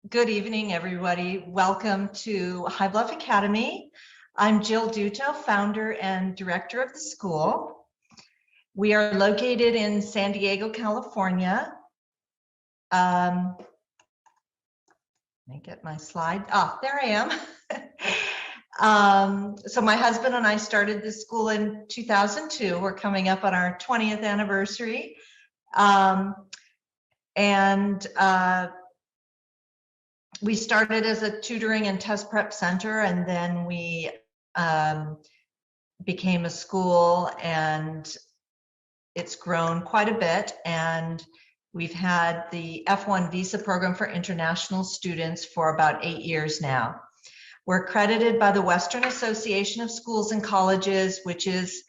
Good evening, everybody. Welcome to High Bluff Academy. I'm Jill Muoto, founder and director of the school. We are located in San Diego, California. Let me get my slide. Oh, there I am. So my husband and I started this school in 2002. We're coming up on our 20th anniversary. We started as a tutoring and test prep center, and then we became a school, and it's grown quite a bit. And we've had the F1 visa program for international students for about 8 years now. We're accredited by the Western Association of Schools and Colleges, which is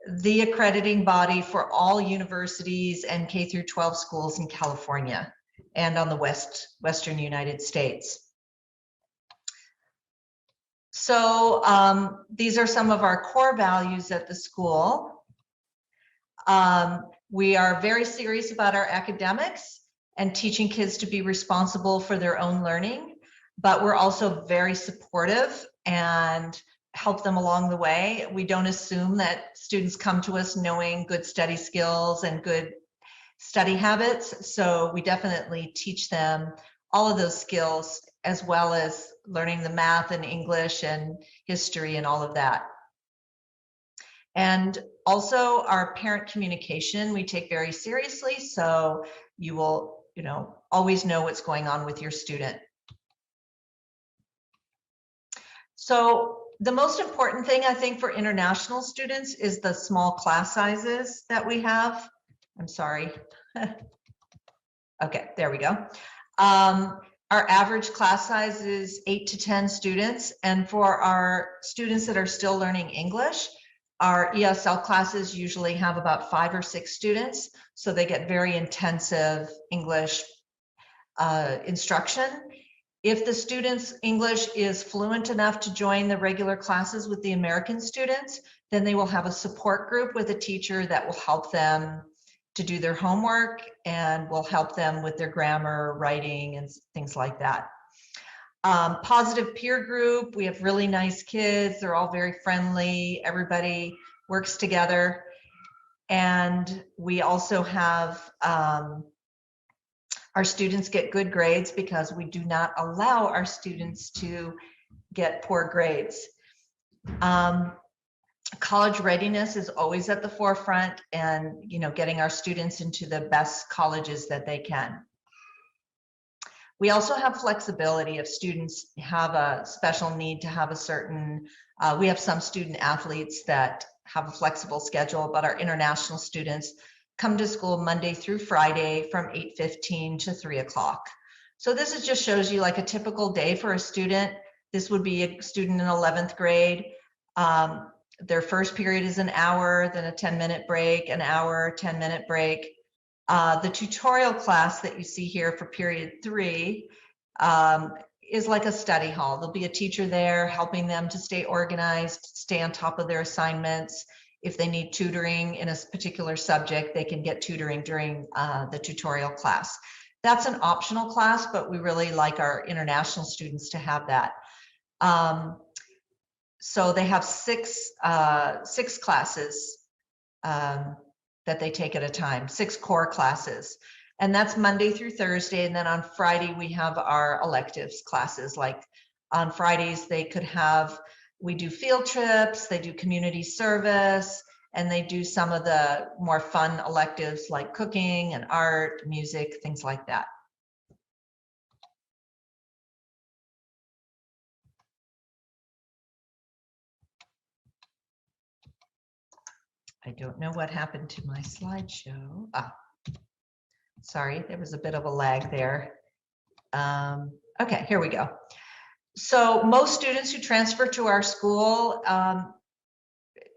the accrediting body for all universities and K through 12 schools in California and on the Western United States. So these are some of our core values at the school. We are very serious about our academics and teaching kids to be responsible for their own learning, but we're also very supportive and help them along the way. We don't assume that students come to us knowing good study skills and good study habits, so we definitely teach them all of those skills, as well as learning the math and English and history and all of that. And also our parent communication, we take very seriously, so you will, always know what's going on with your student. So the most important thing, I think, for international students is the small class sizes that we have. I'm sorry. Okay, there we go. Our average class size is 8 to 10 students. And for our students that are still learning English, our ESL classes usually have about 5 or 6 students. So they get very intensive English instruction. If the students' English is fluent enough to join the regular classes with the American students, then they will have a support group with a teacher that will help them to do their homework and will help them with their grammar, writing, and things like that. Positive peer group, we have really nice kids. They're all very friendly. Everybody works together. And we also have our students get good grades because we do not allow our students to get poor grades. College readiness is always at the forefront, and getting our students into the best colleges that they can. We also have flexibility if students have a special need to have a certain, we have some student athletes that have a flexible schedule, but our international students come to school Monday through Friday from 8:15 to 3 o'clock. So this is just shows you like a typical day for a student. This would be a student in 11th grade. Their first period is an hour, then a 10-minute break, an hour, 10-minute break. The tutorial class that you see here for period 3 is like a study hall. There'll be a teacher there helping them to stay organized, stay on top of their assignments. If they need tutoring in a particular subject, they can get tutoring during the tutorial class. That's an optional class, but we really like our international students to have that. So they have six classes that they take at a time, 6 core classes. And that's Monday through Thursday. And then on Friday, we have our electives classes. Like on Fridays, we do field trips, they do community service, and they do some of the more fun electives like cooking and art, music, things like that. I don't know what happened to my slideshow. Sorry, there was a bit of a lag there. Okay, here we go. So most students who transfer to our school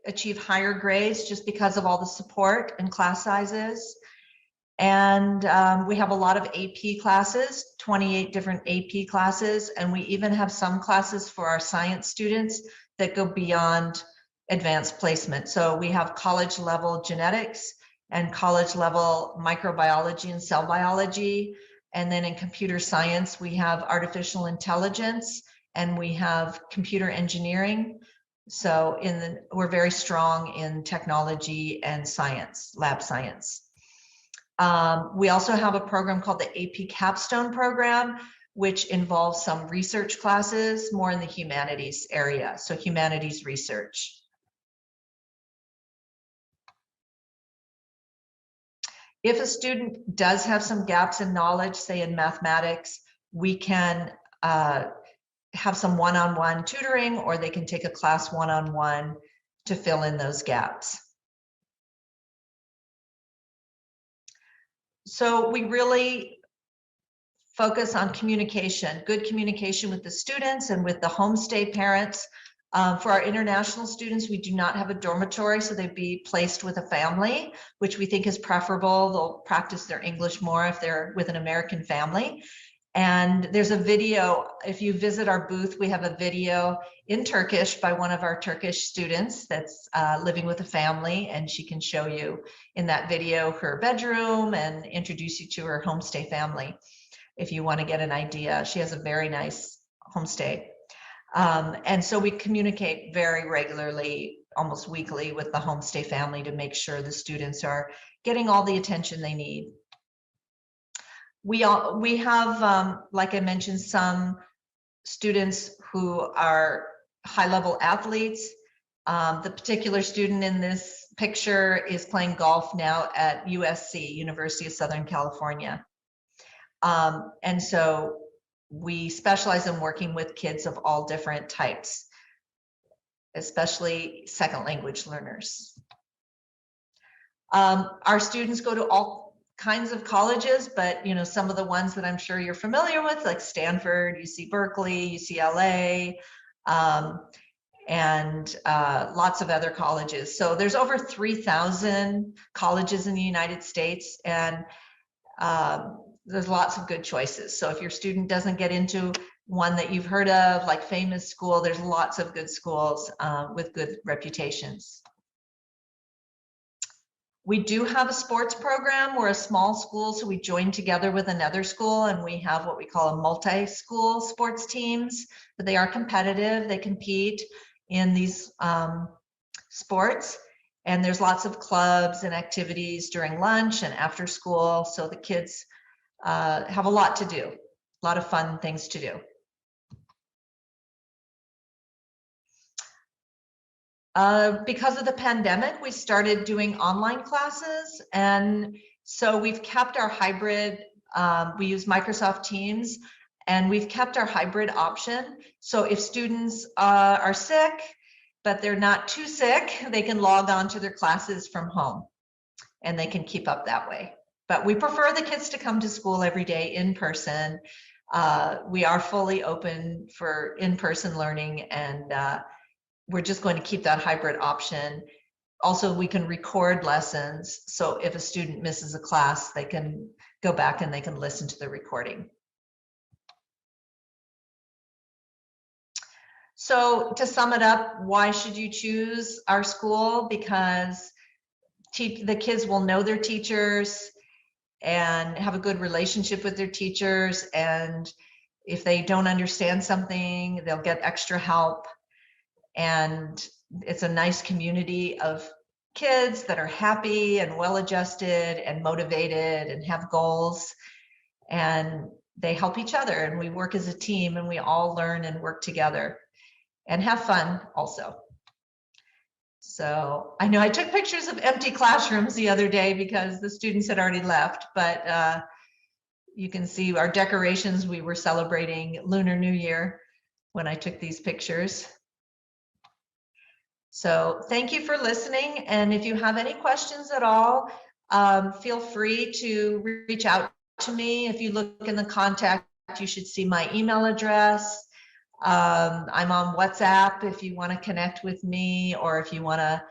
achieve higher grades just because of all the support and class sizes. And we have a lot of AP classes, 28 different AP classes, and we even have some classes for our science students that go beyond advanced placement. So we have college level genetics and college level microbiology and cell biology. And then in computer science, we have artificial intelligence and we have computer engineering. So we're very strong in technology and science, lab science. We also have a program called the AP Capstone program, which involves some research classes more in the humanities area, so humanities research. If a student does have some gaps in knowledge, say in mathematics, we can have some one-on-one tutoring, or they can take a class one-on-one to fill in those gaps. So we really focus on communication, good communication with the students and with the homestay parents. For our international students, we do not have a dormitory, so they'd be placed with a family, which we think is preferable. They'll practice their English more if they're with an American family. And there's a video, if you visit our booth, we have a video in Turkish by one of our Turkish students that's living with a family, and she can show you in that video her bedroom and introduce you to her homestay family if you want to get an idea. She has a very nice homestay. And so we communicate very regularly, almost weekly, with the homestay family to make sure the students are getting all the attention they need. We have, like I mentioned, some students who are high-level athletes. The particular student in this picture is playing golf now at USC, University of Southern California. And so we specialize in working with kids of all different types, especially second language learners. Our students go to all kinds of colleges, but some of the ones that I'm sure you're familiar with, like Stanford, UC Berkeley, UCLA, and lots of other colleges. So there's over 3,000 colleges in the United States, and there's lots of good choices. So if your student doesn't get into one that you've heard of, like famous school, there's lots of good schools with good reputations. We do have a sports program. We're a small school, so we join together with another school, and we have what we call a multi-school sports teams, but they are competitive. They compete in these sports, and there's lots of clubs and activities during lunch and after school, so the kids have a lot to do, a lot of fun things to do. Because of the pandemic, we started doing online classes, and so we've kept our hybrid, we use Microsoft Teams, and we've kept our hybrid option. So if students are sick, but they're not too sick, they can log on to their classes from home, and they can keep up that way. But we prefer the kids to come to school every day in person. We are fully open for in-person learning, and we're just going to keep that hybrid option. Also, we can record lessons. So if a student misses a class, they can go back and they can listen to the recording. So to sum it up, why should you choose our school? Because the kids will know their teachers and have a good relationship with their teachers. And if they don't understand something, they'll get extra help. And it's a nice community of kids that are happy and well-adjusted and motivated and have goals, and they help each other, and we work as a team, and we all learn and work together and have fun also. So I know I took pictures of empty classrooms the other day because the students had already left, but you can see our decorations. We were celebrating Lunar New Year when I took these pictures. So thank you for listening. And if you have any questions at all, feel free to reach out to me. If you look in the contact, you should see my email address. I'm on WhatsApp if you want to connect with me, or if you want to,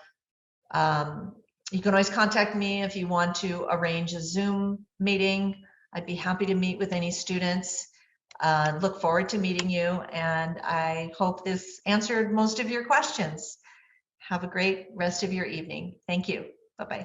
you can always contact me if you want to arrange a Zoom meeting. I'd be happy to meet with any students. Look forward to meeting you, and I hope this answered most of your questions. Have a great rest of your evening. Thank you. Bye-bye.